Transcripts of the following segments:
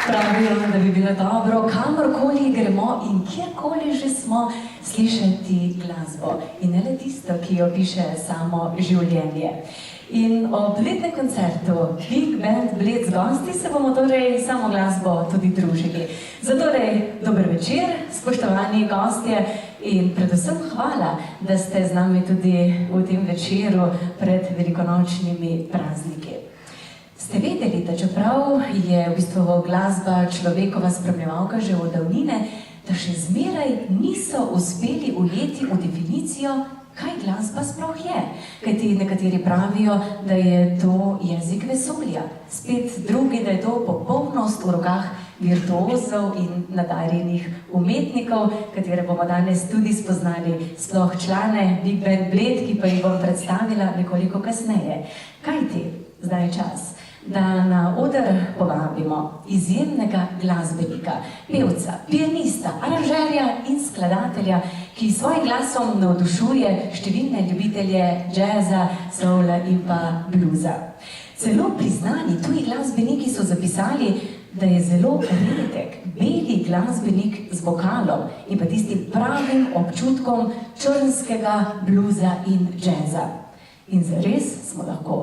Pravijo, da bi bilo dobro, kamorkoli gremo in kjerkoli že smo, slišati glasbo. In ne le tisto, ki jo piše samo življenje. In ob letnem koncertu Big Band Bled z gosti se bomo torej samo glasbo tudi družili. Zatorej, dober večer, spoštovani gostje in predvsem hvala, da ste z nami tudi v tem večeru pred velikonočnimi prazniki. Ste vedeli, da čeprav je v bistvu glasba človekova spremljevalka že od davnine, da še zmeraj niso uspeli ujeti v definicijo, kaj glasba sploh je. Kajti nekateri pravijo, da je to jezik vesolja, spet drugi, da je to popolnost v rokah virtuozov in nadarjenih umetnikov, katere bomo danes tudi spoznali, sploh člane Big Band Bled, ki pa jih bom predstavila nekoliko kasneje. Kajti, zdaj je čas, da na oder povabimo izjemnega glasbenika, pevca, pianista, aranžerja in skladatelja, ki svojim glasom navdušuje številne ljubitelje džeza, soula in pa bluza. Celo priznani tuji glasbeniki so zapisali, da je zelo redek beli glasbenik z vokalom in pa tistim pravim občutkom črnskega bluza in džeza. In zares smo lahko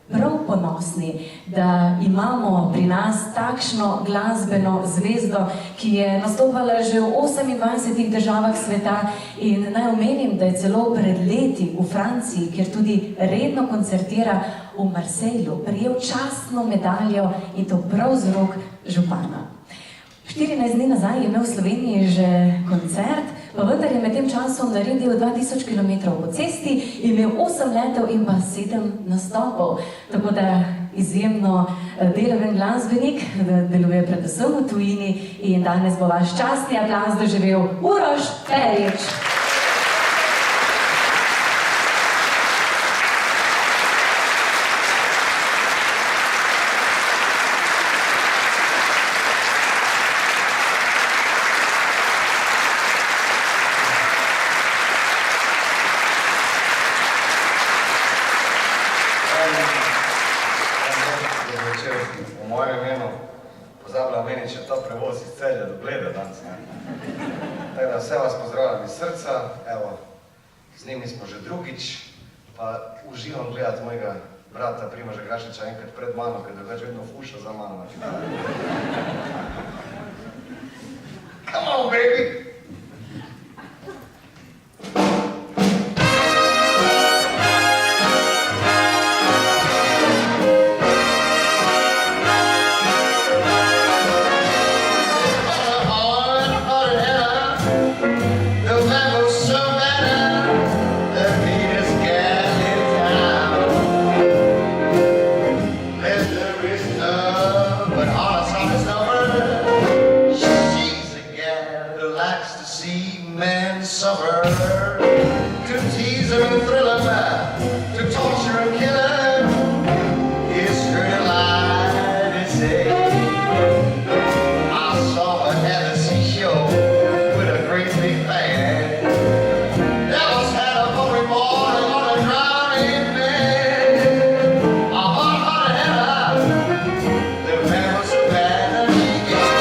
prav ponosni, da imamo pri nas takšno glasbeno zvezdo, ki je nastopala že v 28 državah sveta in naj omenim, da je celo pred leti v Franciji, kjer tudi redno koncertira, v Marsejlu prejel častno medaljo in to prav z rok župana. 14 dni nazaj je imel v Sloveniji že koncert, v pa vendar je med tem časom naredil 2000 km po cesti, imel 8 letov in pa 7 nastopov. Tako da izjemno delaven glasbenik, deluje predvsem v tujini in danes bo vaš častni aplavz doživel Uroš Perić. V mojem imenu pozabila meni, če ta prevoz iz Celja do Bleda danes. Tako da vse vas pozdravljam iz srca, evo, z njimi smo že drugič, pa uživam gledati mojega brata Primoža Grašiča enkrat pred mano, ker drugače vedno fuša za mano. Come on, baby! Suffer, to tease him and thrill him, to torture and kill him, is her delight to say. I saw her at the seashore with a great big bag. Devils had a boat report on a drowning man. A hard-hearted header, the man was so bad that he gave.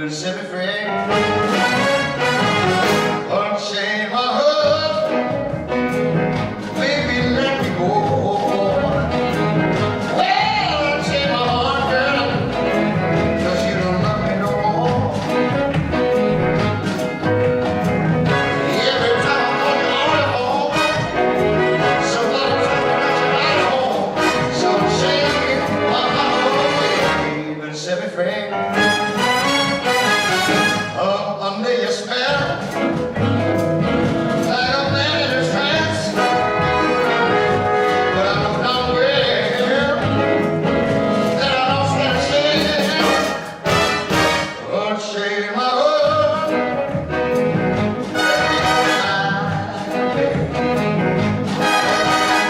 Set me free. fade. Up under your spell, like a man in a trance. But I know darn well that I lost that chance. Oh, shame my heart.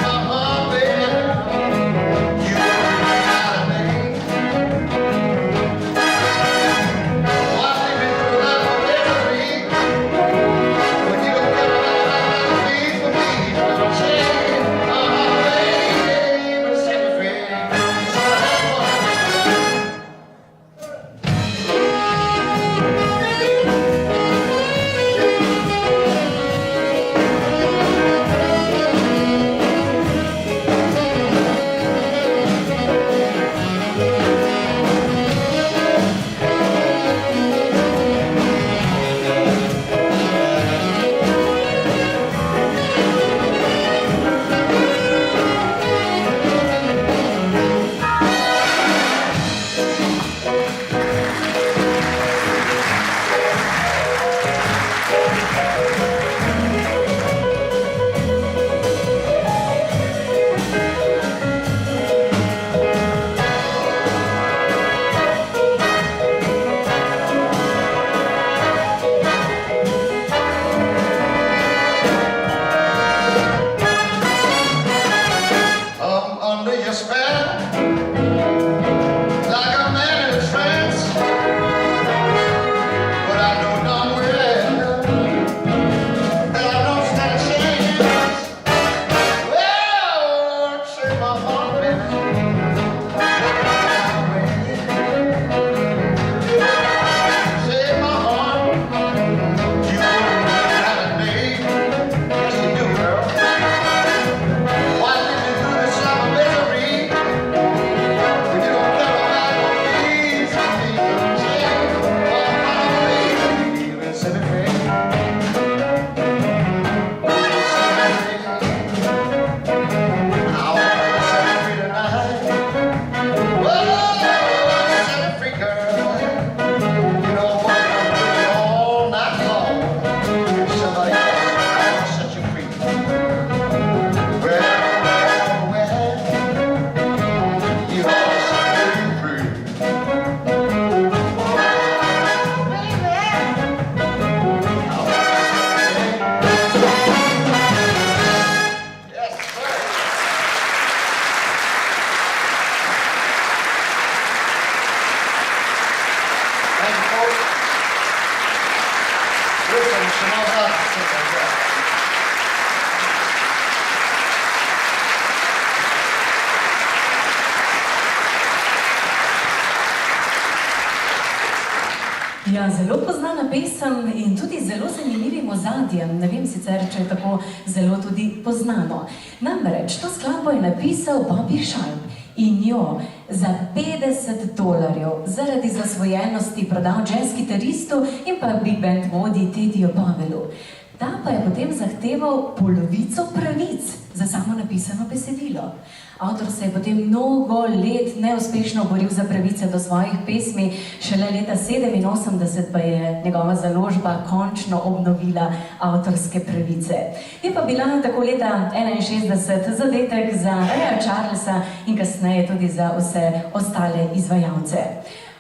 My heart, baby, you got a name. Why leave me through life of misery when you don't care about me for me? Shame my heart, baby, set me free. So I have under your spell, like a man in a trance. But I know darn well that I lost that chance. Well, shake my heart, baby. Shake my heart. You got a name. Yes, you do, girl. Why live me through this life of misery when you don't care about no peace for me? Shame my heart, baby, set me free. I want to set me free tonight. Whoa, set me free, girl. You know what? I'm doing all night long. Somebody else, I want to set you free. Well, you ought to set me free. Yes, sir. Thank you, folks. Listen, Chanel Hudson, sit right there. Ja, zelo poznana pesem in tudi zelo zanimivim ozadjem. Ne vem sicer, če je tako zelo tudi poznano. Namreč, to skladbo je napisal Bobby Sharp in jo za $50 zaradi zasvojenosti prodal jazz kitaristu in pa big band vodji Teddiju Pavelu. Ta pa je potem zahteval polovico pravic za samo napisano besedilo. Avtor se je potem mnogo let neuspešno boril za pravice do svojih pesmi, šele leta 1987 pa je njegova založba končno obnovila avtorske pravice. Je pa bila tako leta 1961 zadetek za Raya Charlesa in kasneje tudi za vse ostale izvajalce.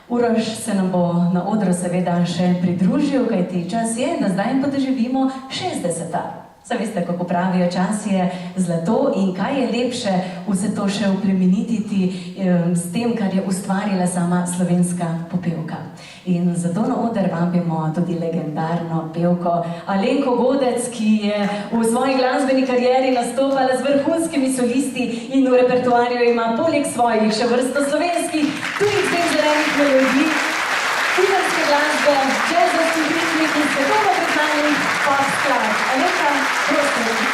Uroš se nam bo na odru seveda še pridružil, kajti čas je, da zdaj pa doživimo 60. Saj veste, kako pravijo, čas je zlato in kaj je lepše vse to še uplemenititi s tem, kar je ustvarila sama slovenska popevka. In zato na oder vabimo tudi legendarno pevko Alenko Godec, ki je v svoji glasbeni karieri nastopala z vrhunskimi solisti in v repertoarju ima poleg svojih še vrsto slovenskih, tudi zelenih melodij, filmske glasbe, jazzovskih ritmih in svetovno priznanih pop skladb. Alenka, prosim.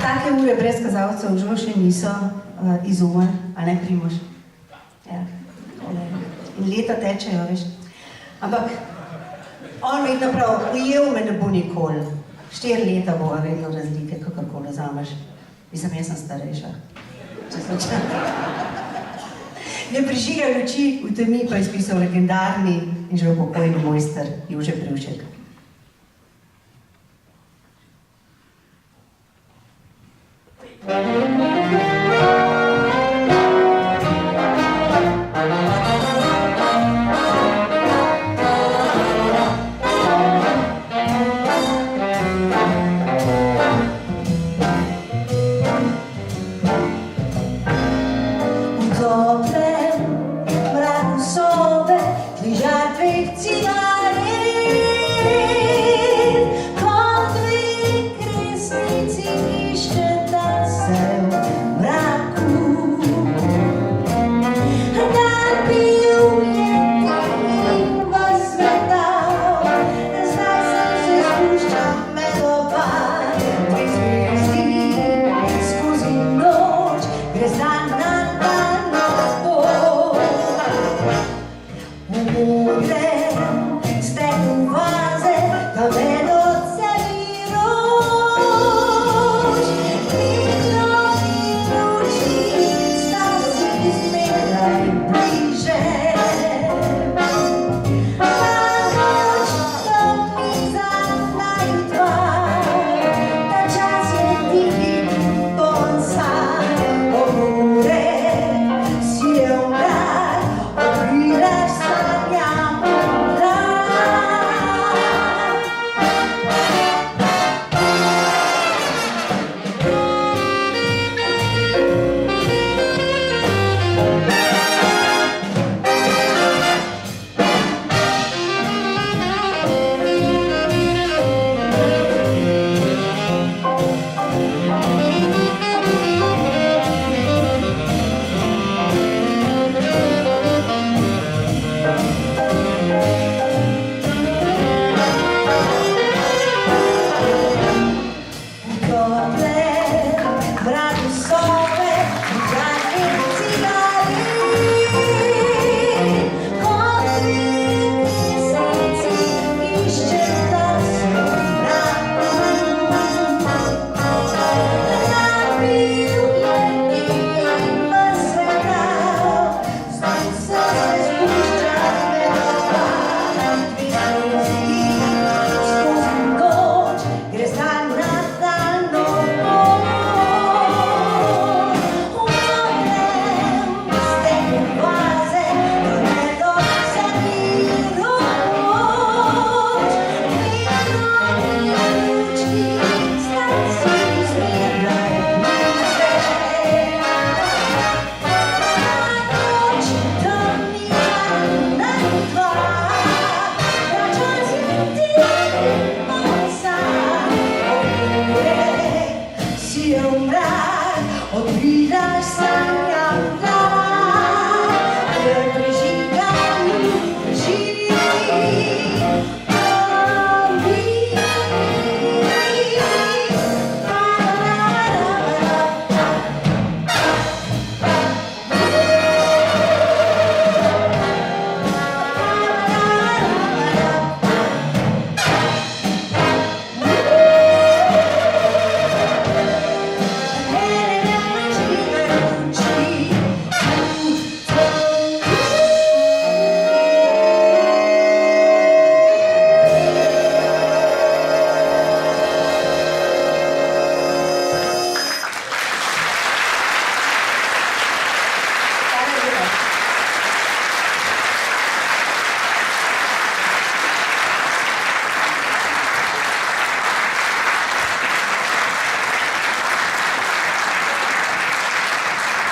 take ure brez kazalcev žal še niso izumili, a ne Primož? Ja. In leta tečejo, veš. Ampak on vedno prav, ujel me ne bo nikoli. 4 leta bova vedno razlike, kakorkoli vzameš. Mislim, jaz sem starejša. Če slučajno. Ne prižiga luči, v temi pa je spisal legendarni in že upokojeni mojster Jože Privšek. Kot dve kresnici iščeta se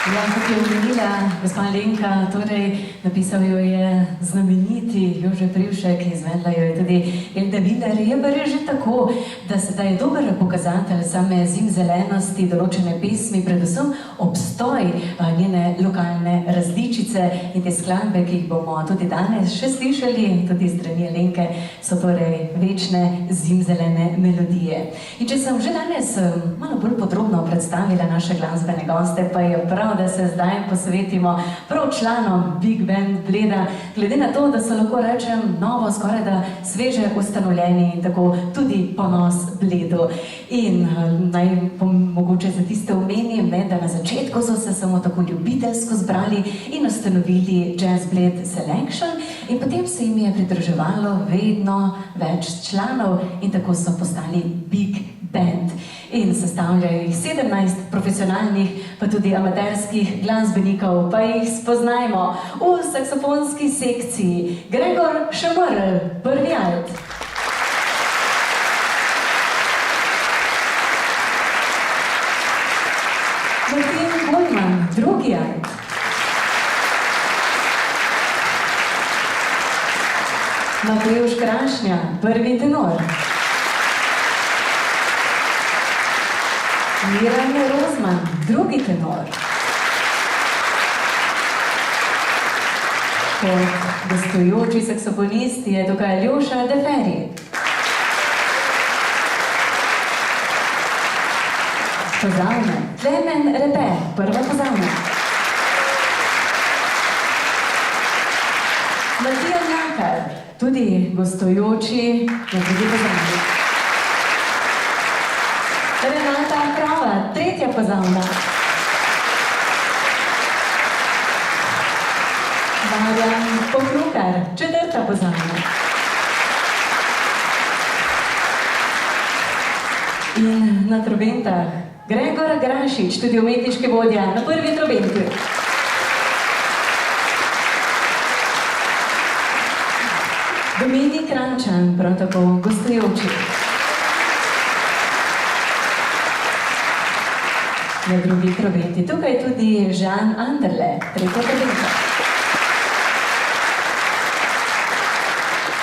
Ja, kot je omenila gospa Lenka, torej napisal jo je znameniti Jože Privšek, izvedla jo je tudi Elda Viler. Je pa res že tako, da se da je dober pokazatelj same zimzelenosti določene pesmi, predvsem obstoj njene lokalne različice in te skladbe, ki jih bomo tudi danes še slišali, tudi strani Lenke, so torej večne zimzelene melodije. In če sem že danes malo bolj podrobno predstavila naše glasbene goste, pa je prav, da se zdaj posvetimo prav članom Big Band Bleda, glede na to, da so, lahko rečem, novo, skoraj da sveže ustanovljeni in tako tudi ponos Bledu. In naj mogoče za tiste omenim, da na začetku so se samo tako ljubiteljsko zbrali in ustanovili Jazz Bled Selection in potem se jim je pridruževalo vedno več članov in tako so postali Big Band. In sestavljajo jih 17 profesionalnih, pa tudi amaterskih glasbenikov, pa jih spoznajmo v saksofonski sekciji. Gregor Šemrl, prvi alt. Martin Goldman, drugi alt. Matevž Krašnja, prvi tenor. Miran Rozman, drugi tenor. Kot gostujoči saksofonist je tukaj Aljoša Deferi. Pozavne, Klemen Repe, prva pozavna. Matija Mlakar, tudi gostujoči na drugi pozavni. Renata Krava, tretja pozavna. Marjan Poklukar, četrta pozavna. In na trobentah Gregor Grašič, tudi umetniški vodja, na prvi trobenti. Dominik Krančan, prav tako gostujoči. Na drugi trobenti. Tukaj tudi Žan Anderle, tretja trobenta.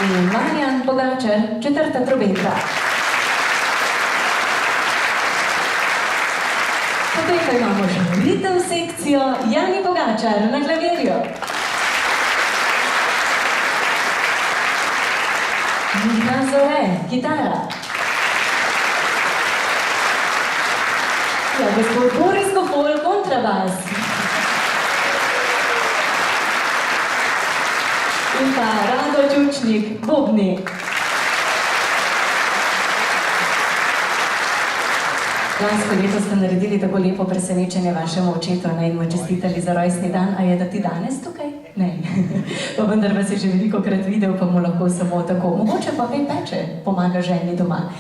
In Marjan Pogačar, četrta trobenta. Potem pa imamo še ritem sekcijo Jani Pogačar na klavirju. Miha Zore, kitara. Ja, gospod Boris Kofol, kontrabas. In pa Rado Čučnik, bobni. Lansko leto ste naredili tako lepo presenečenje vašemu očetu in mu čestitali za rojstni dan, a je da ti danes tukaj? Ne. Pa vendar vas je že velikokrat videl, pa mu lahko samo tako. Mogoče pa kaj peče, pomaga ženi doma.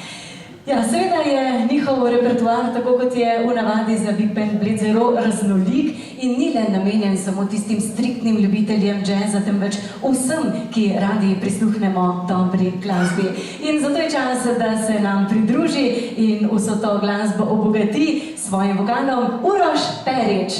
Ja, seveda je njihov repertoar, tako kot je v navadi za Big Band Bled, zelo raznolik in ni le namenjen samo tistim striktnim ljubiteljem džeza, temveč vsem, ki radi prisluhnemo dobri glasbi. In zato je čas, da se nam pridruži in vso to glasbo obogati s svojim vokalom Uroš Perič.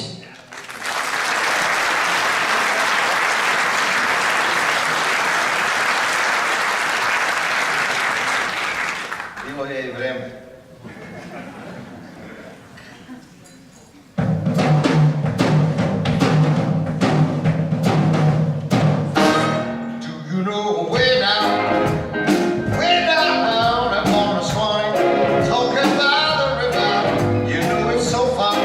Bilo je i vreme. Do you know way down I'm on a swing, talking by the river, you know it's so fun.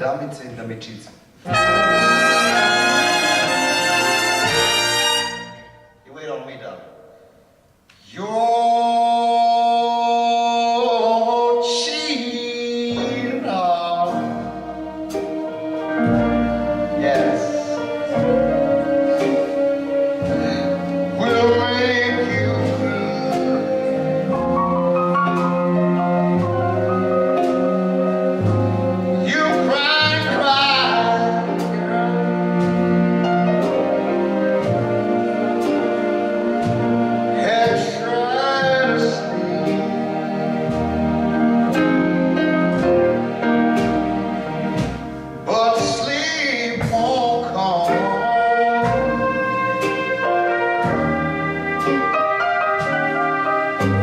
damice in damičice. You wait on me, darling. Your cheating on. Yes. Will make you you cry, girl. Head try to sleep, but sleep won't come.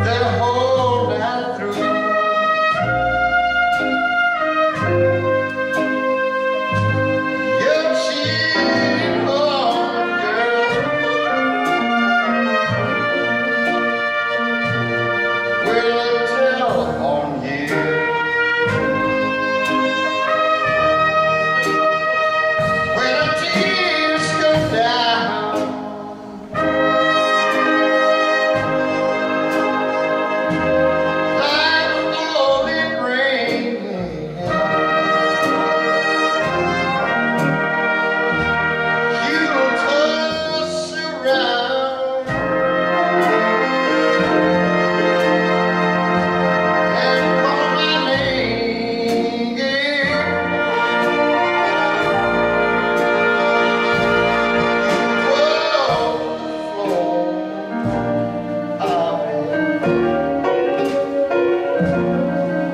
That whole night through. You're cheating on, girl. Will I tell on you? When the tears go down, like falling rain, you'll toss around and call my name.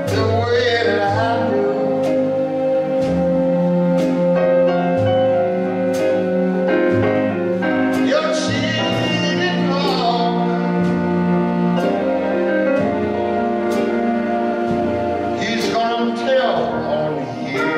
The way that I do. You're cheating on. He's gonna tell on you.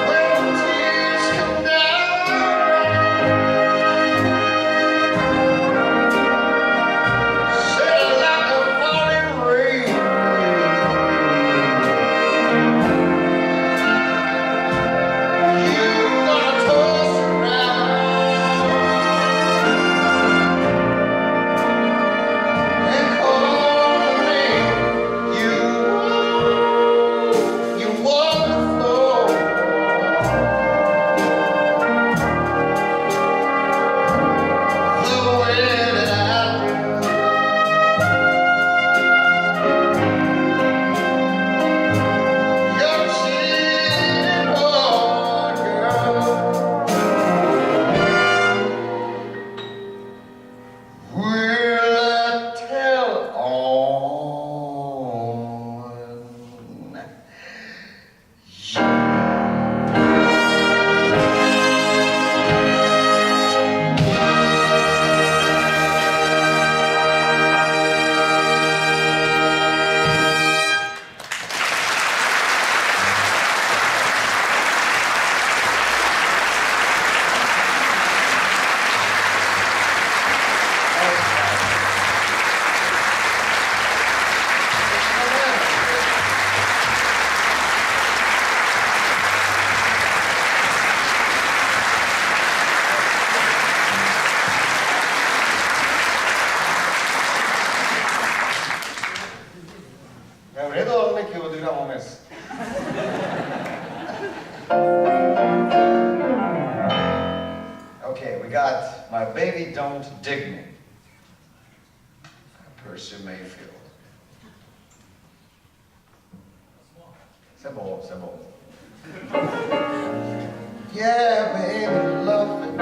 When tears come down, settle like a falling rain. You're gonna toss around and call me. You wonderful. The way that I do. You're cheating on, girl. Will I tell on you? È u redu, ali neki odigramo mes. Okay, we got My Baby Don't Dig Me. Percy Mayfield. C'est bon, c'est bon. Yeah, baby, love it.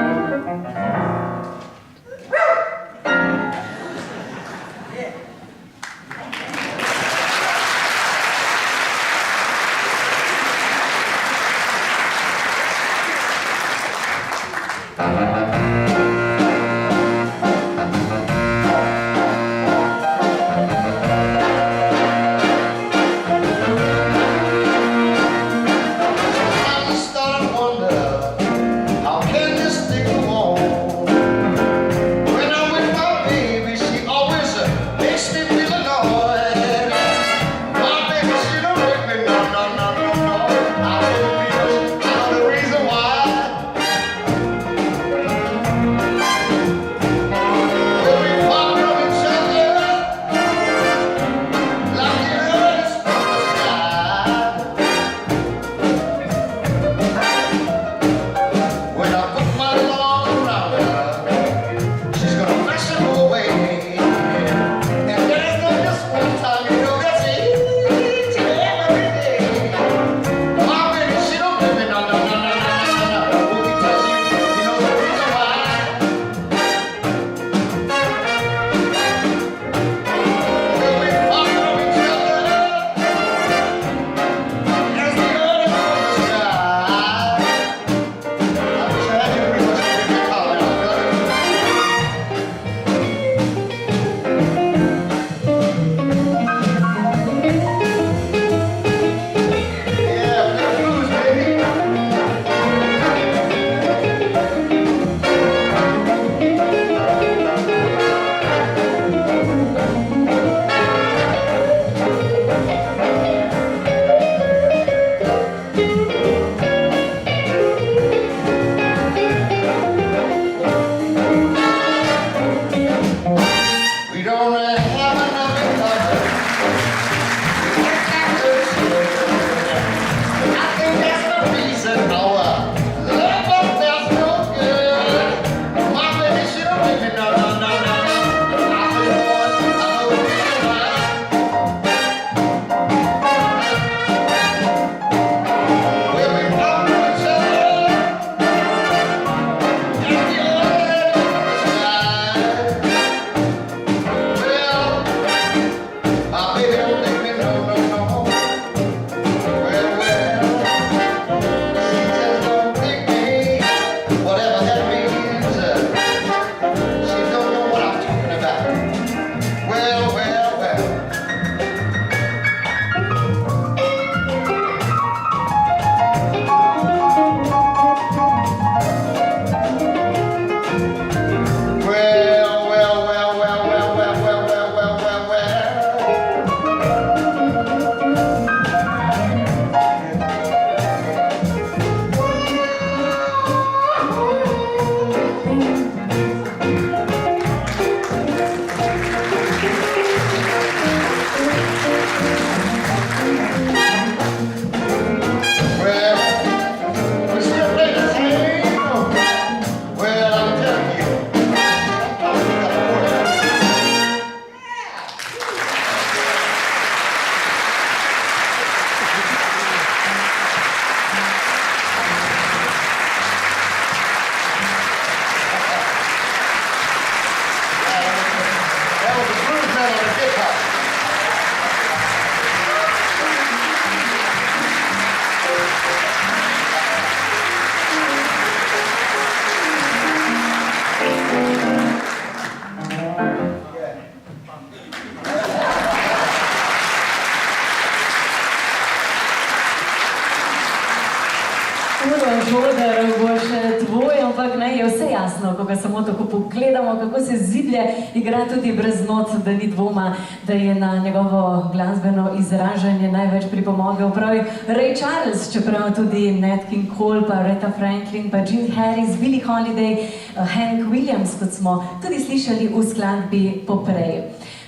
žodar bo še tvoj, ampak ne, je vse jasno, ko ga samo tako pogledamo, kako se ziblje igra tudi brez not, da ni dvoma, da je na njegovo glasbeno izražanje največ pripomogel pravi Ray Charles, čeprav tudi Nat King Cole, pa Aretha Franklin, pa Jim Harris, Billie Holiday, Hank Williams, kot smo tudi slišali v skladbi poprej.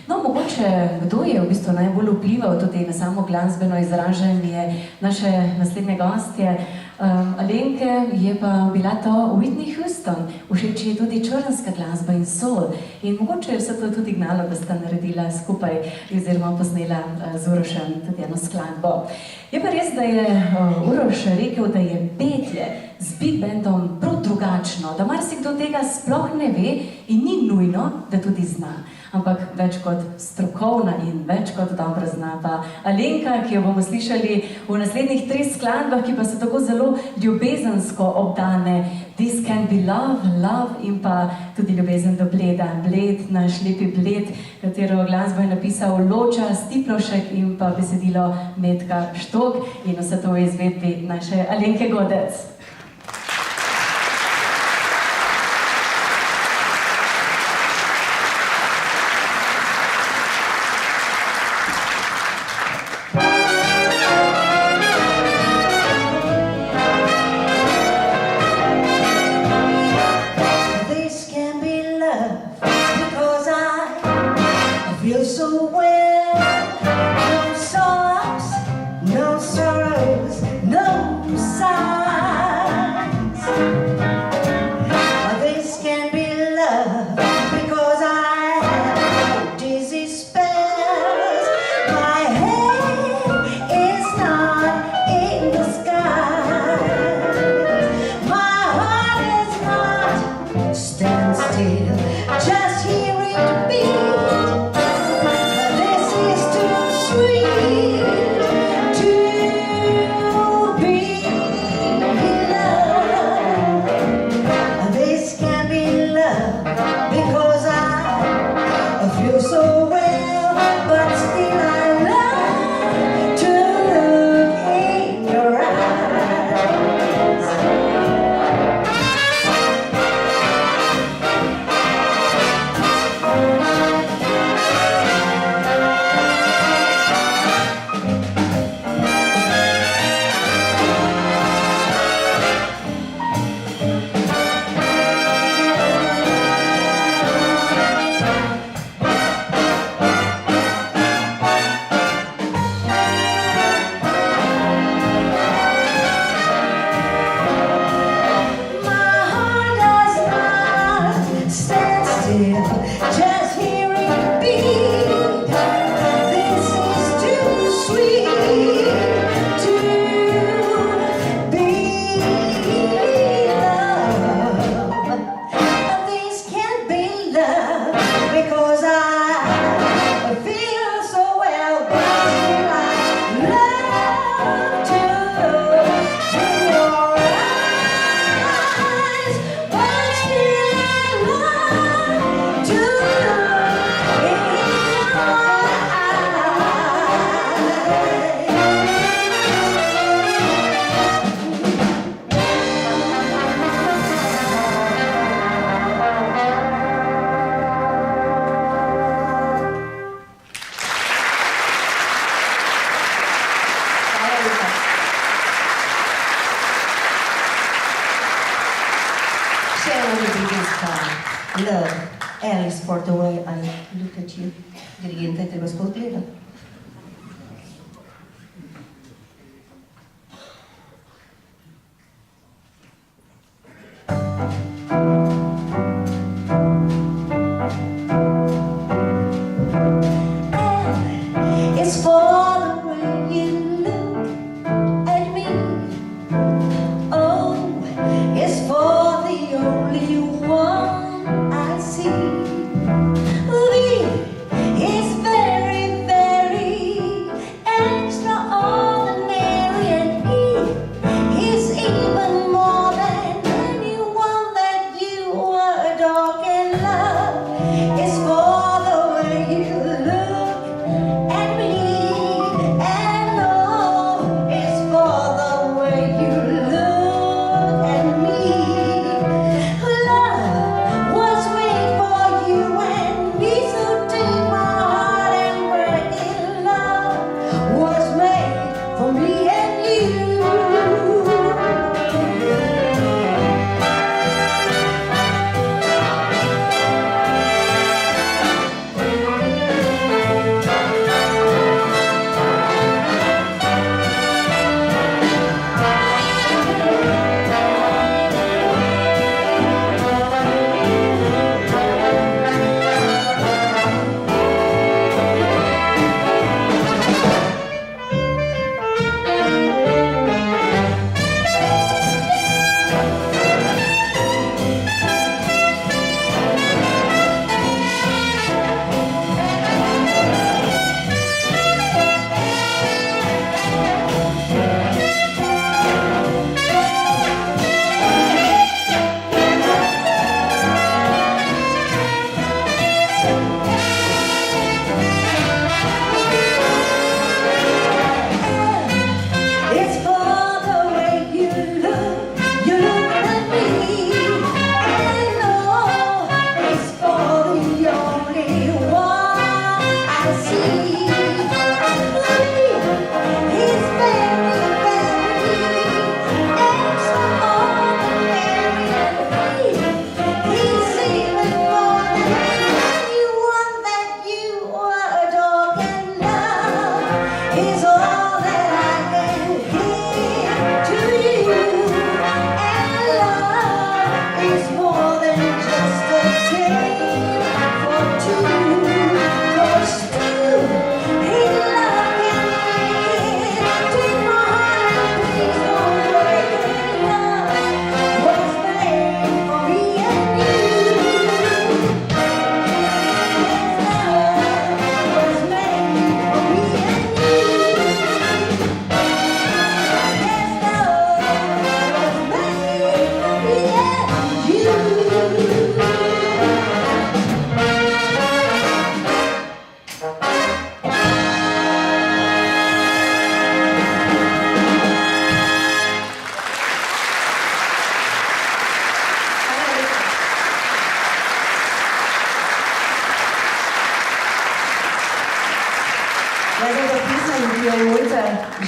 No, mogoče, kdo je v bistvu najbolj vplival tudi na samo glasbeno izražanje naše naslednje gostje? Alenke je pa bila to Whitney Houston, všeč je tudi črnska glasba in soul. In mogoče je vse to tudi gnalo, da sta naredila skupaj oziroma posnela z Urošem tudi eno skladbo. Je pa res, da je Uroš rekel, da je petje z big bandom prav drugačno, da marsikdo tega sploh ne ve in ni nujno, da tudi zna. Ampak več kot strokovna in več kot dobro zna pa Alenka, ki jo bomo slišali v naslednjih 3 skladbah, ki pa so tako zelo ljubezensko obdane. This Can Be Love, Love in pa tudi ljubezen do Bleda. Bled, naš lepi Bled, katero glasbo je napisal Loča Stiplošek in pa besedilo Metka Štok in vse to v izvedbi naše Alenke Godec. Love, Alice, for the way I look at you. Dirigente, te vas completa. It's for the way you look at me. Oh, it's for the only one I see. It's very, very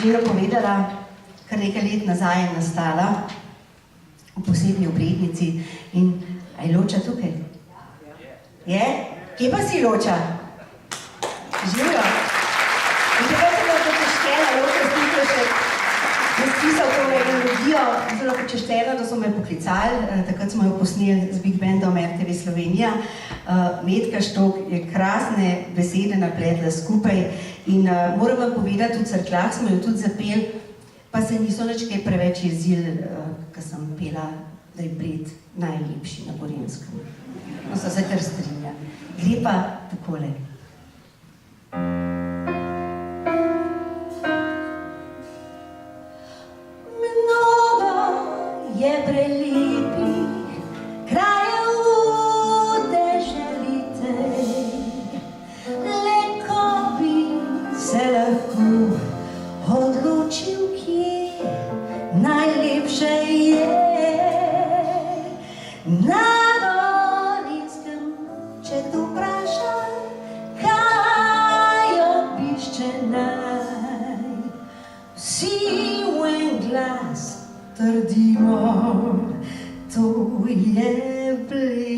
Že napovedala, kar nekaj let nazaj je nastala v posebni obrednici in a je Loča tukaj? Je? Kje pa si Loča? Živijo? In takrat sem bila počeščena, Loča Stikla še razpisal to melodijo, zelo počeščena, da so me poklicali, takrat smo jo posneli z Big Bandom RTV Slovenija. Metka Štok je krasne besede napletla skupaj in moram vam povedati, v Cerkljah smo jo tudi zapeli, pa se niso nič kaj preveč jezili, ko sem pela, da je Bled najlepši na Gorenjskem. No, so se kar strinjali. Gre pa takole. Mnogo je prelepih krajev v deželi tej, le ko bi se lahko odločil, kje najlepše je. Na Gorenjskem, če kdo vpraša, kaj obišče naj, vsi v en glas trdimo, to je Bled.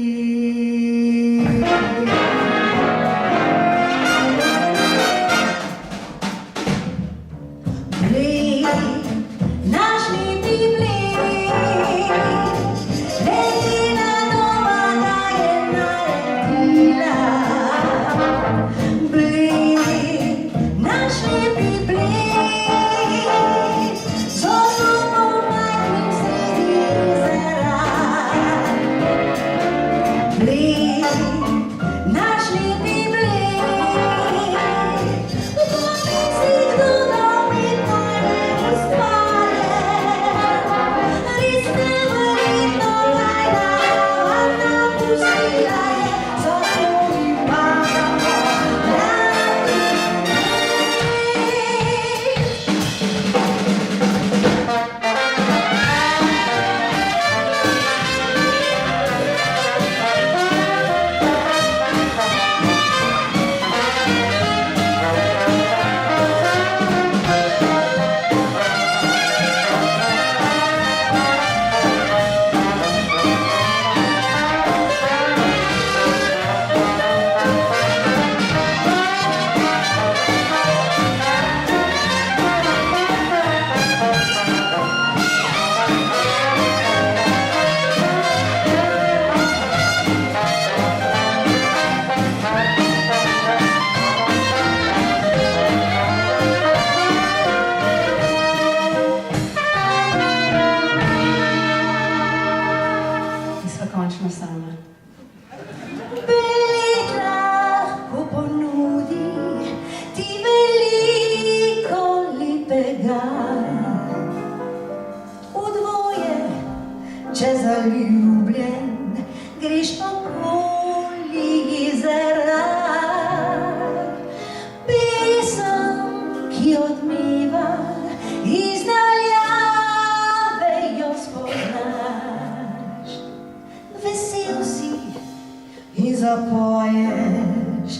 Zapoješ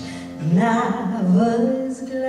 na vzgled.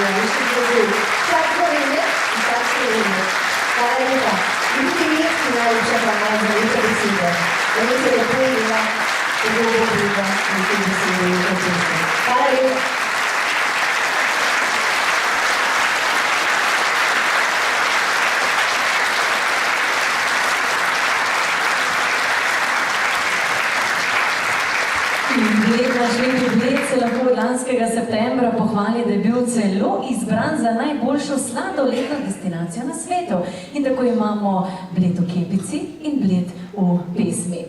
Vsak Slovenec, vsak Slovenec. Hvala lepa. In tudi jaz ti najlepša hvala za lepe besede. Res je lepo imela, kako bo briga in te besede in te ceste. Hvala lepa. Naš lepi Bled se lahko od lanskega septembra pohvali, da je bil celo izbran za najboljšo sladoledno destinacijo na svetu. In tako imamo Bled v kepici in Bled v pesmi.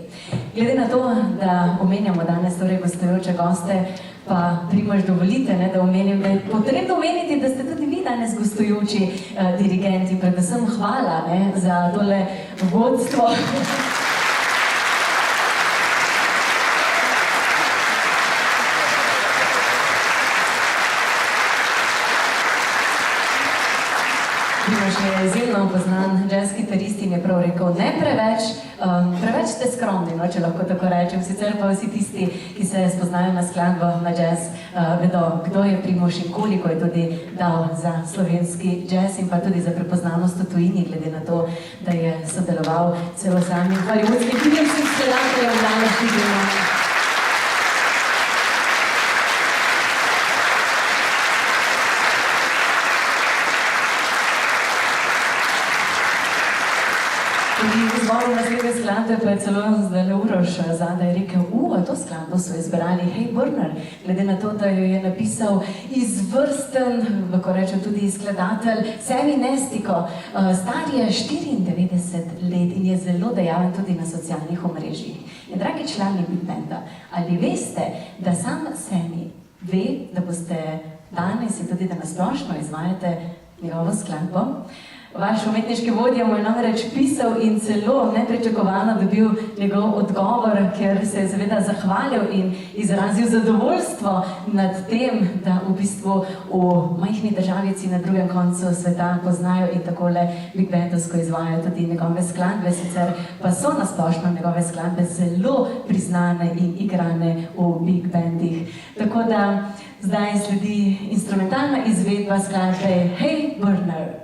Glede na to, da omenjamo danes torej gostujoče goste, pa Primož dovolite, da omenim, da je potrebno omeniti, da ste tudi vi danes gostujoči dirigenti. Predvsem hvala za tole vodstvo. Primož je izjemno poznan jazz kitarist in je prav rekel, ne preveč ste skromni, če lahko tako rečem. Sicer pa vsi tisti, ki se spoznajo na skladbo na jazz, vedo, kdo je Primož in koliko je tudi dal za slovenski jazz in pa tudi za prepoznavnost v tujini, glede na to, da je sodeloval celo samim hollywoodskim filmskim skladateljem danes vidimo. V zboru naslednje skladbe pa je celo zdaj Uroš zadaj rekel, to skladbo so izbrali Hey Burner, glede na to, da jo je napisal izvrsten, lahko rečem tudi skladatelj, Semi Nestiko. Star je 94 let in je zelo dejaven tudi na socialnih omrežjih. In dragi člani Big Banda, ali veste, da sam Semi ve, da boste danes in tudi da nasplošno izvajate njegovo skladbo? Vaš umetniški vodja mu je namreč pisal in celo nepričakovano dobil njegov odgovor, ker se je seveda zahvalil in izrazil zadovoljstvo nad tem, da v bistvu v majhni državici na drugem koncu sveta poznajo in takole Big Bandovsko izvajajo tudi njegove skladbe, sicer pa so nasplošno njegove skladbe zelo priznane in igrane v Big Bandih. Tako da zdaj sledi instrumentalna izvedba skladbe Hey Burner.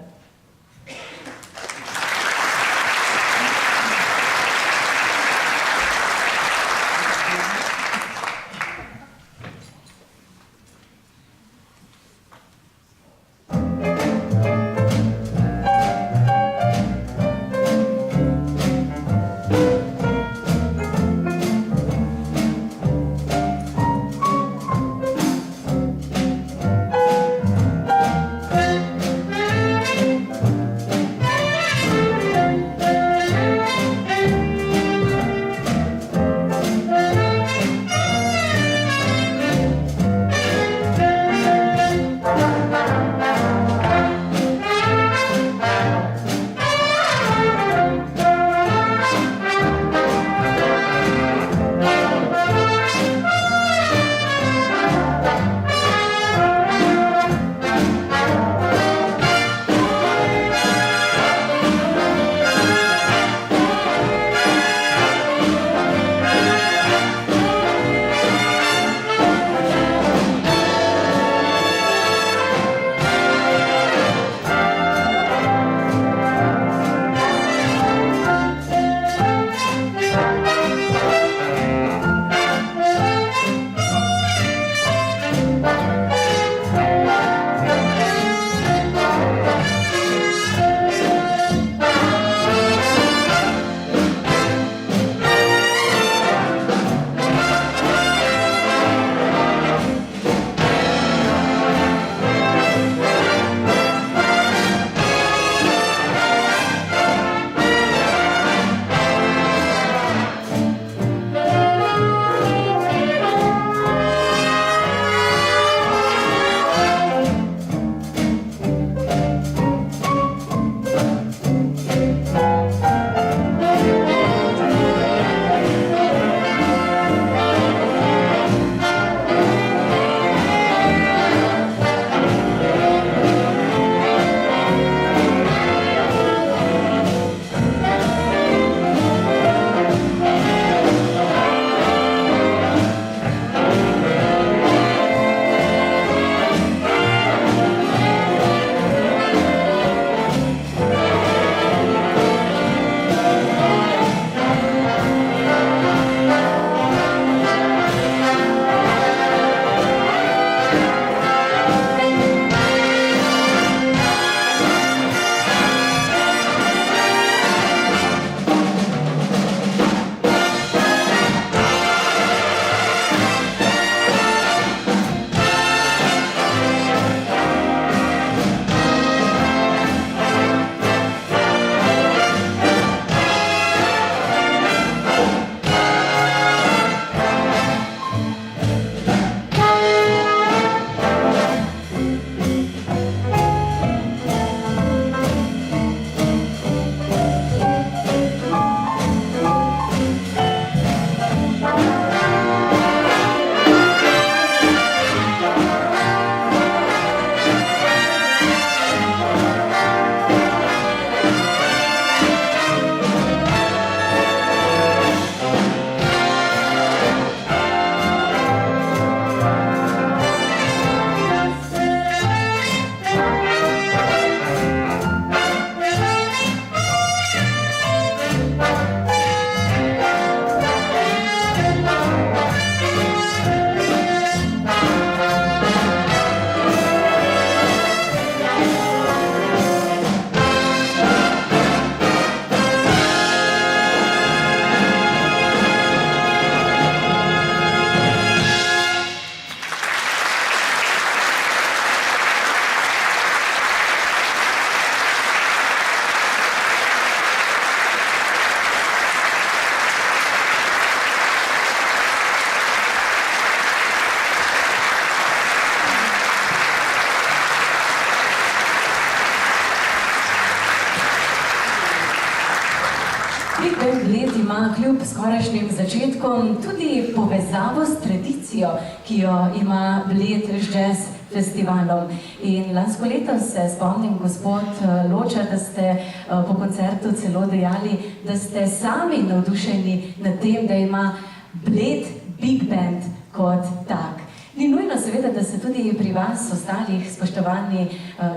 kljub skorajšnjim začetkom tudi povezavo s tradicijo, ki jo ima Bled Jazz festivalom. In lansko leto se spomnim, gospod Loča, da ste po koncertu celo dejali, da ste sami navdušeni nad tem, da ima Bled Big Band kot tak. Ni nujno seveda, da se tudi pri vas, ostalih spoštovani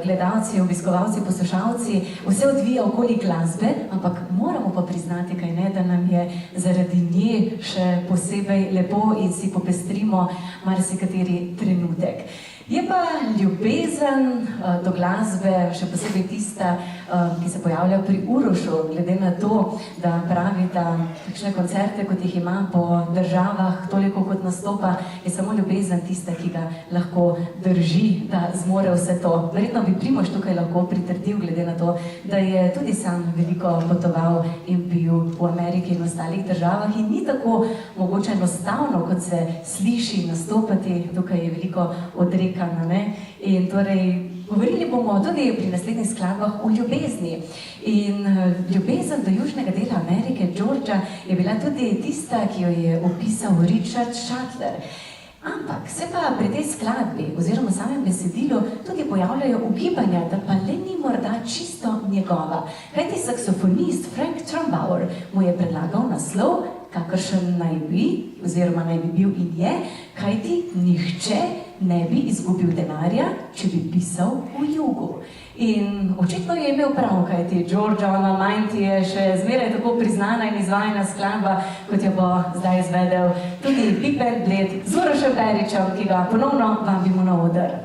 gledalci, obiskovalci, poslušalci, vse odvija okoli glasbe, ampak moramo pa priznati, kaj ne, da nam je zaradi nje še posebej lepo in si popestrimo marsikateri trenutek. Je pa ljubezen do glasbe, še posebej tista, ki se pojavlja pri Urošu, glede na to, da pravi, da takšne koncerte, kot jih ima po državah, toliko kot nastopa, je samo ljubezen tista, ki ga lahko drži, da zmore vse to. Verjetno bi Primož tukaj lahko pritrdil, glede na to, da je tudi sam veliko potoval in bil v Ameriki in ostalih državah in ni tako mogoče enostavno, kot se sliši nastopati, tukaj je veliko odreka. In torej, govorili bomo tudi pri naslednjih skladbah o ljubezni. In ljubezen do južnega dela Amerike, Georgia, je bila tudi tista, ki jo je opisal Richard Shuttler. Ampak se pa pri tej skladbi oziroma samem besedilu tudi pojavljajo ugibanja, da pa le ni morda čisto njegova. Kajti saksofonist Frank Trumbauer mu je predlagal naslov, kakršen naj bi, oziroma naj bi bil in je, kajti nihče ne bi izgubil denarja, če bi pisal v jugu. In očitno je imel prav, kajti Georgia on my mind je še zmeraj tako priznana in izvajana skladba, kot jo bo zdaj izvedel tudi Big Band Bled z Urošem Peričem, ki ga ponovno vabimo na oder.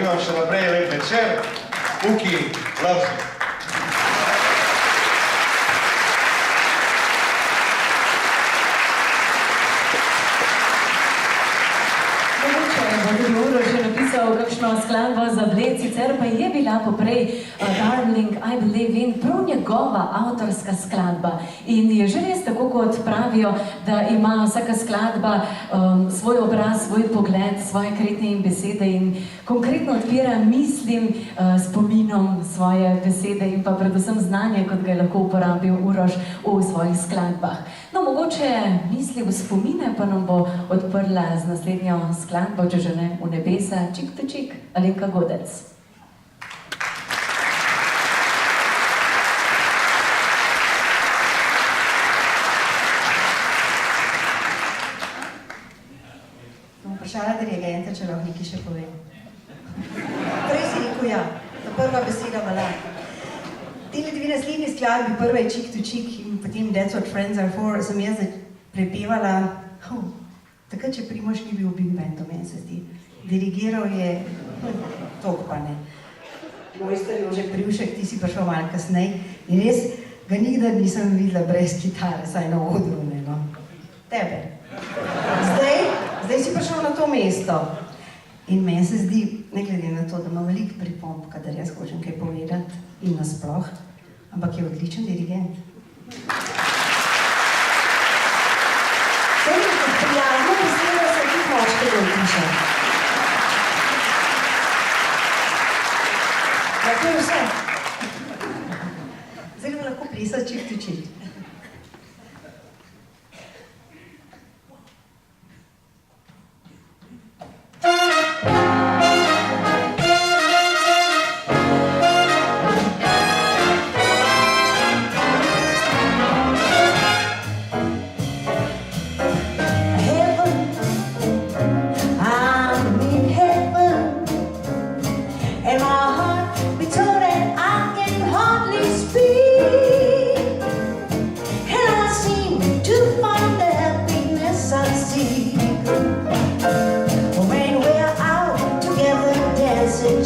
vam še naprej lep večer. Uki, Lavšnik. Tudi Uroš je napisal kakšno skladbo za Bled, sicer pa je bila poprej Darling, I Believe In, prav njegova avtorska skladba. In je že res tako, kot pravijo, da ima vsaka skladba svoj obraz, svoj pogled, svoje kretnje in besede in konkretno odpira mislim, spominom svoje besede in pa predvsem znanje, kot ga je lahko uporabil Uroš v svojih skladbah. No, mogoče misli v spomine pa nam bo odprla z naslednjo skladbo, če že ne, v nebesa, Čik to čik, Alenka Godec. Bom vprašala dirigenta, če lahko nekaj še povem. Prej si rekel ja, ta prva beseda vala. Tele dve naslednji skladbi, prva je Čik to čik in potem That's What Friends Are For, sem jaz prepevala, takrat, če Primož ni bil v Big Bandu, meni se zdi. Dirigiral je, toliko pa ne. Mojster Jože Privšek, ti si prišel malo kasneje in res ga nikdar nisem videla brez kitare, saj na odru, ne, no. Tebe. Zdaj si prišel na to mesto in meni se zdi, ne glede na to, da ima veliko pripomb, kadar jaz hočem kaj povedati in nasploh, ampak je odličen dirigent. Zdaj, kot prijazno besedo se tudi močkega utiša. Ja, to je vse. Zdaj bi lahko plesal Čik to čik.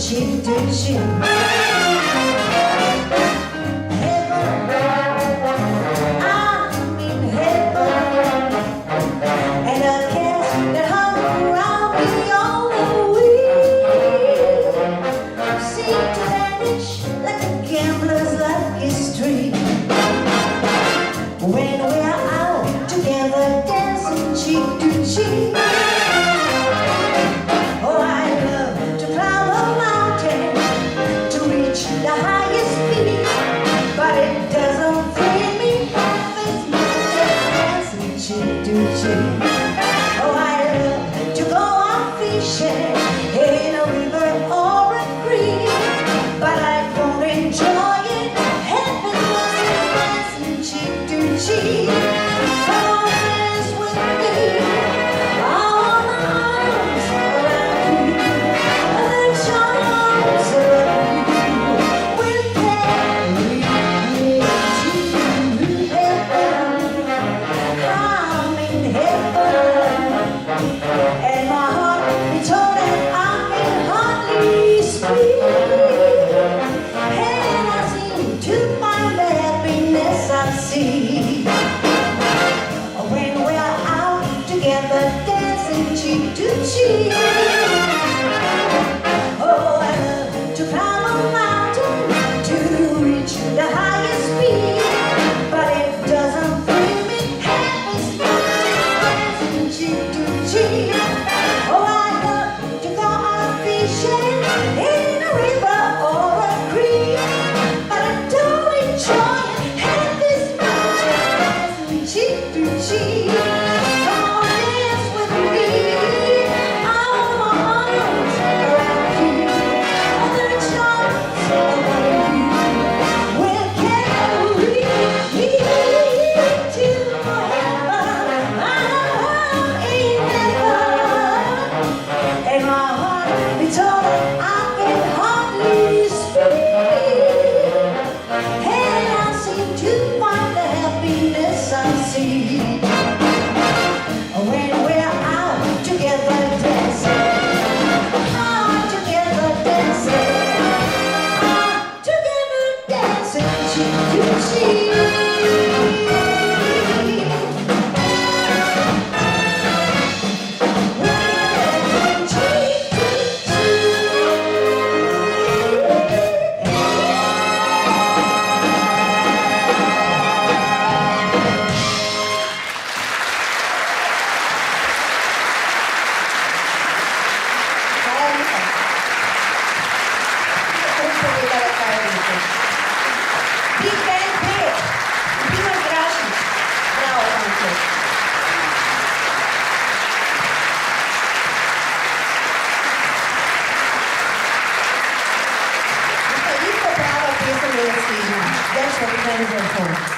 Cheek to cheek. Cheek to cheek, come on, dance with me. I so wonderful.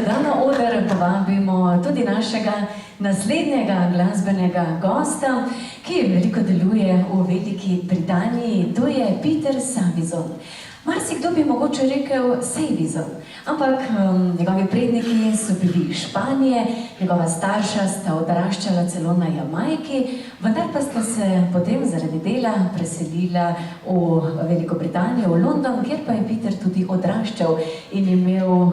da na oder povabimo tudi našega naslednjega glasbenega gosta, ki veliko deluje v Veliki Britaniji, to je Peter Savizon. Marsikdo bi mogoče rekel sejvizem, ampak njegovi predniki so bili iz Španije, njegova starša sta odraščala celo na Jamajki, vendar pa sta se potem zaradi dela preselila v Veliko Britanijo, v London, kjer pa je Peter tudi odraščal in imel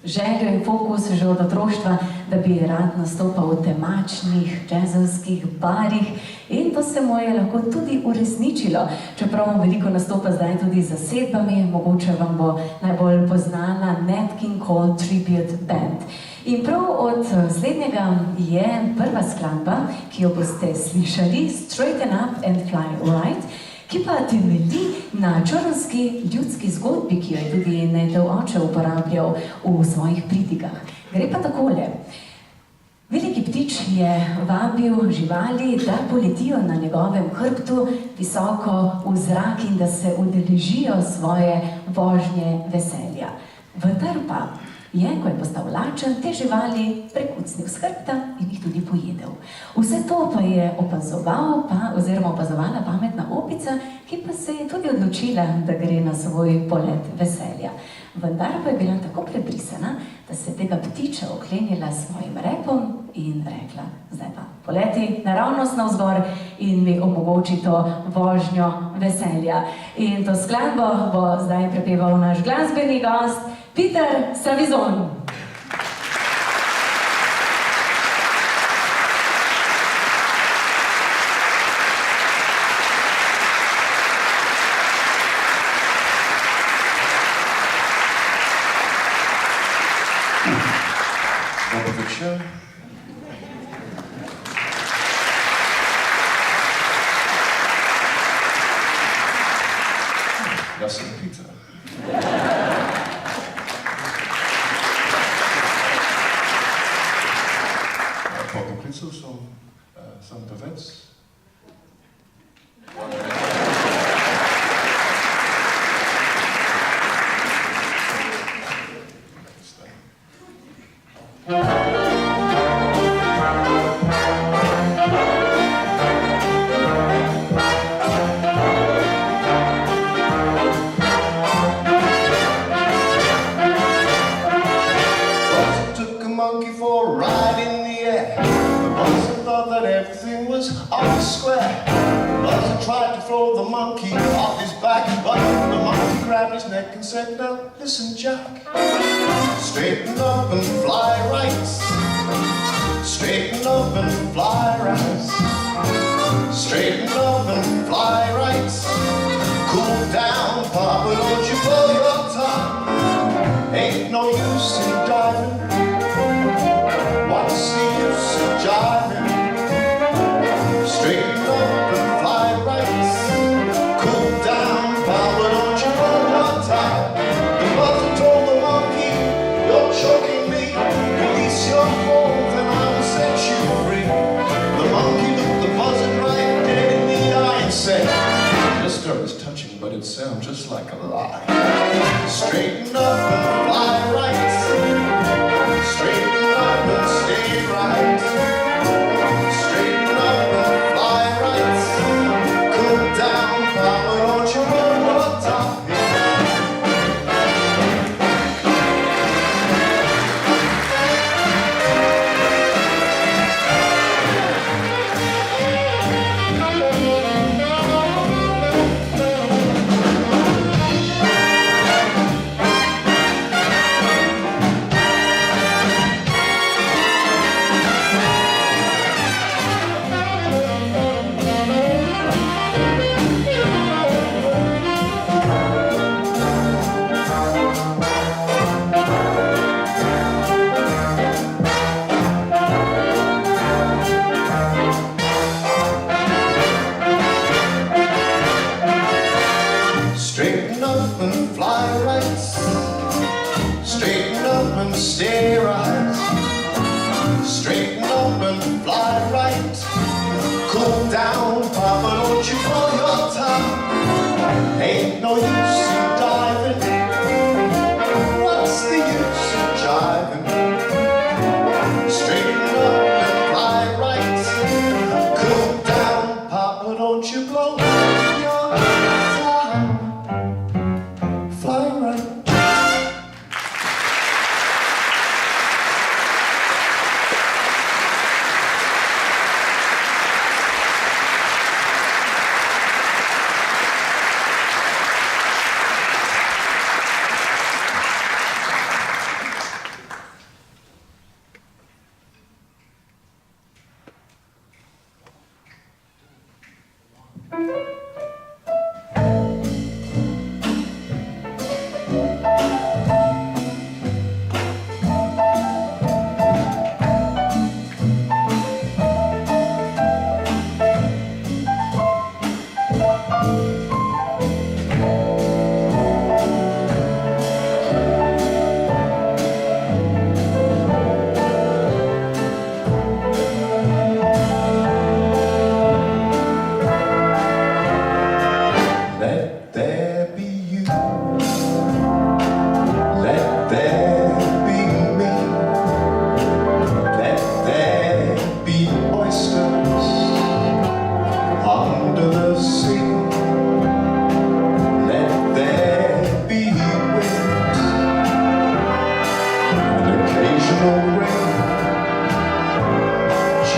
željo in fokus že od otroštva, da bi rad nastopal v temačnih, džezovskih barih in to se mu je lahko tudi uresničilo, čeprav veliko nastopa zdaj tudi z zasedbami, mogoče vam bo najbolj poznana Nat King Cole Tribute Band. In prav od slednjega je prva skladba, ki jo boste slišali, Straighten Up and Fly Right, ki pa temelji na črnski ljudski zgodbi, ki jo je tudi Natov oče uporabljal v svojih pridigah. Gre pa takole. Veliki ptič je vabil živali, da poletijo na njegovem hrbtu visoko v zrak in da se udeležijo svoje vožnje veselja. Vendar pa je, ko je postal lačen, te živali prekucnil s hrbta in jih tudi pojedel. Vse to pa je opazovala pametna opica, ki pa se je tudi odločila, da gre na svoj polet veselja. Vendar pa je bila tako prebrisana, da se tega ptiča oklenila s svojim repom in rekla, zdaj pa poleti naravnost navzgor in mi omogoči to vožnjo veselja. In to skladbo bo zdaj prepeval naš glasbeni gost, Peter Savizon. Dober večer. Jaz sem Peter. Po poklicu sem pevec. Monkey for a ride in the air. The buzzard thought that everything was on the square. The buzzard tried to throw the monkey off his back, but the monkey grabbed his neck and said, now listen, Jack. Straighten up and fly right. Straighten up and fly right. Straighten up and fly right. Cool down, Papa, don't you blow your top. Ain't no use in diving. What's the use of jiving? Straighten up and fly right. Cool down, Papa, don't you blow your top. The buzzard told the monkey, you're choking me. Release your hold and I will set you free. The monkey looked the buzzard right dead in the eye and said, this story is touching, but it sounds just like a lie. Straighten up and fly right. Straighten up and stay right. Straighten up and fly right. Cool down, Papa, don't you blow your top.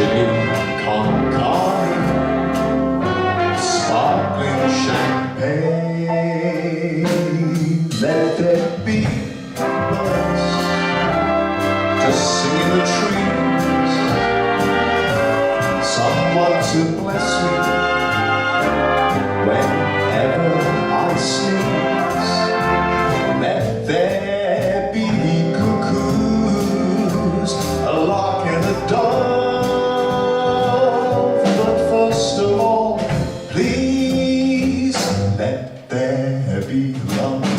chili con carne, sparkling champagne. Let there be birds to sing in the trees, someone to bless me whenever I sneeze. Let there be cuckoos, a lark and a dove. But first of all, please let there be love.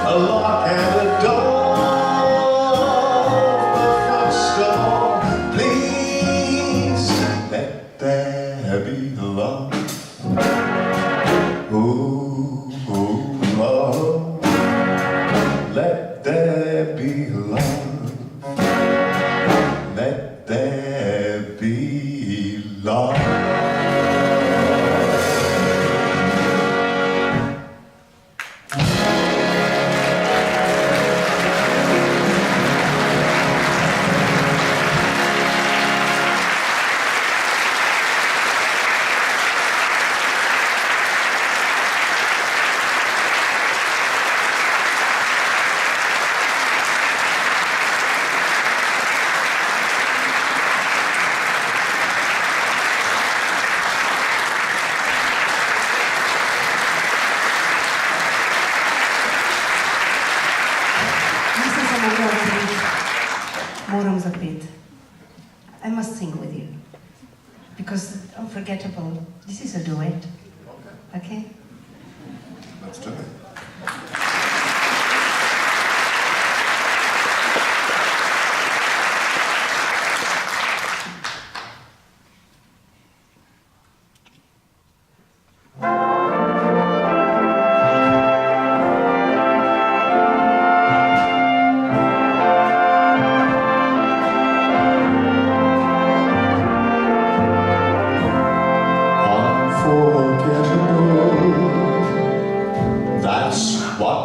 A lark and a dove. But first of all, please let there be love. Ooh, love. Let there be love. Let there be love. Mislim, da moram zapeti. I must sing with you. Because unforgettable, this is a duet. Okay? Let's do it. Unforgettable, that's what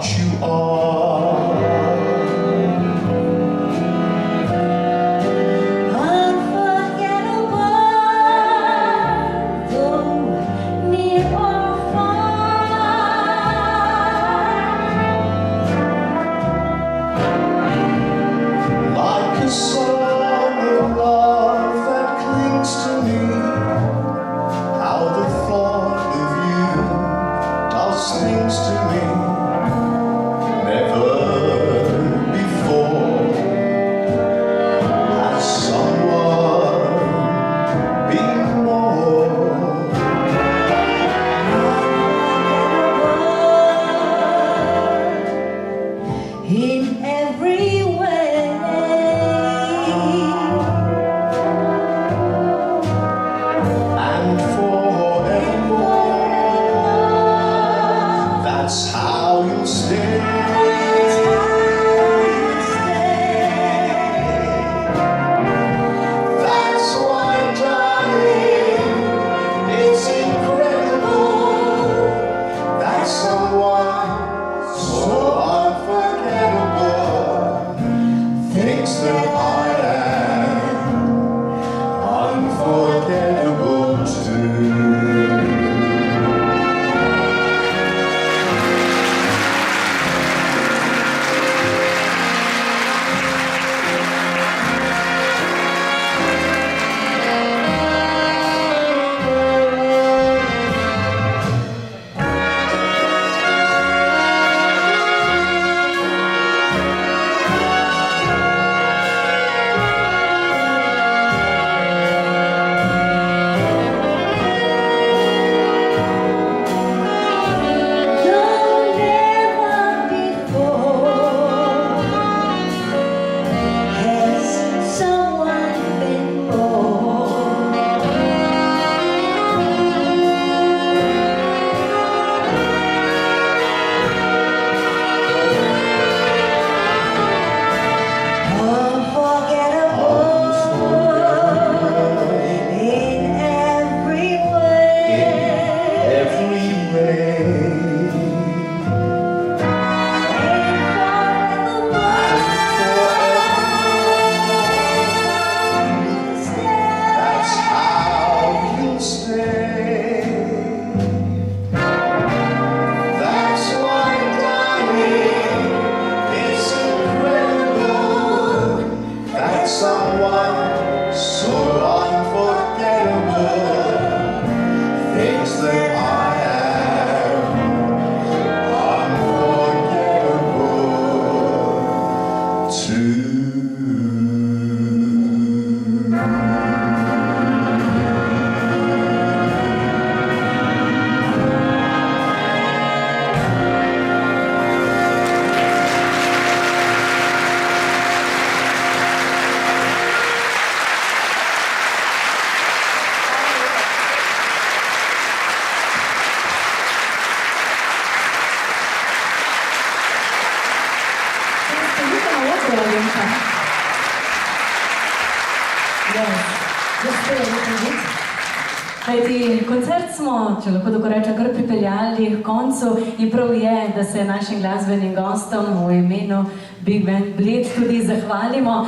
Kajti koncert smo, če lahko tako rečem, kar pripeljali k koncu in prav je, da se našim glasbenim gostom v imenu Big Band Bled tudi zahvalimo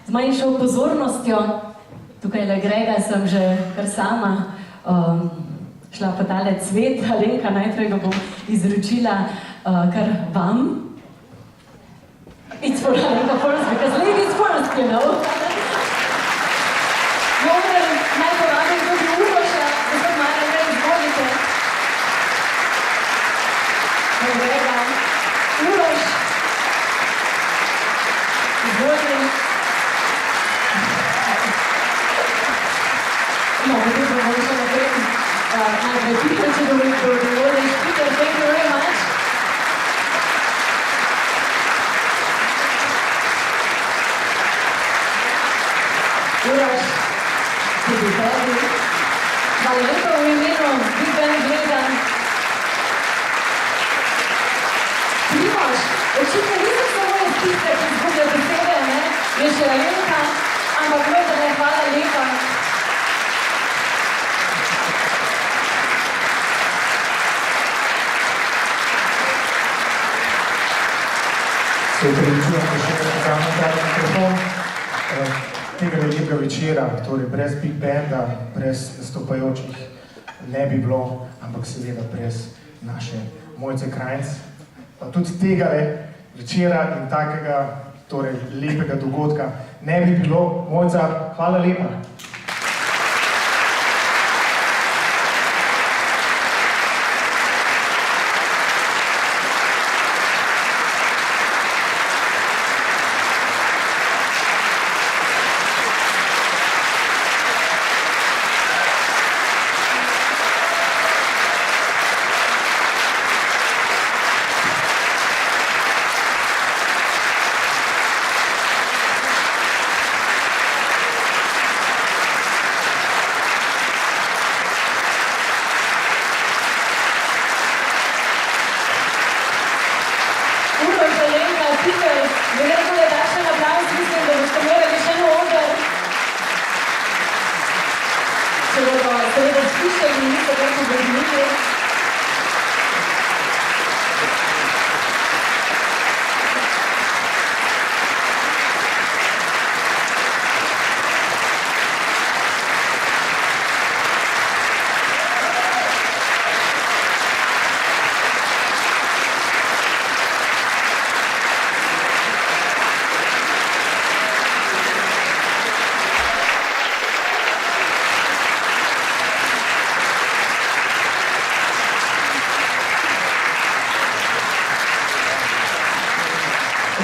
z manjšo pozornostjo. Tukaj le Grega sem že kar sama šla pa tale cvet. Alenka, najprej ga bom izročila kar vam. It's for Alenka first, because ladies first, you know. Naj povabim tudi Uroša, gospod Marjan, da izvolite. Grega, Uroš, izvolite. No, tudi bomo še naprej. Najprej Peter, če dovoliš. Peter, thank you very much. Uroš, tudi tebi. Hvala lepa v imenu Big Band Bleda. Primož, očitno nisem samo jaz tiste, ki izgublja besede, ne? Je še Alenka, ampak vendarle hvala lepa. Se upravičujem, da še nekaj vzamem ta mikrofon. Tega lepega večera, torej brez Big Banda, brez nastopajočih ne bi bilo, ampak seveda brez naše Mojce Krajnc. Pa tudi tega večera in takega torej lepega dogodka ne bi bilo. Mojca, hvala lepa.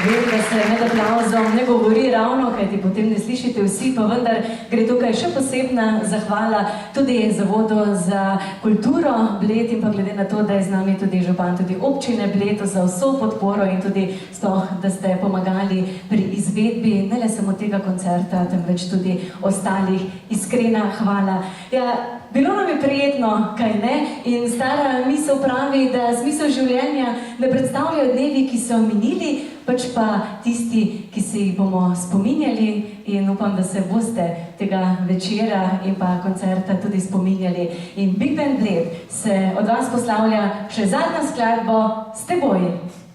Vem, da se med aplavzom ne govori ravno, kajti potem ne slišite vsi, pa vendar gre tukaj še posebna zahvala tudi Zavodu za kulturo Bled in pa glede na to, da je z nami tudi župan tudi občine Bled za vso podporo in tudi sploh, da ste pomagali pri izvedbi ne le samo tega koncerta, temveč tudi ostalih. Iskrena hvala. Ja, bilo nam je prijetno, kaj ne? In stara misel pravi, da smisel življenja ne predstavljajo dnevi, ki so minili, pač pa tisti, ki se jih bomo spominjali, in upam, da se boste tega večera in pa koncerta tudi spominjali. In Big Band Bled se od vas poslavlja še zadnjo skladbo S teboj.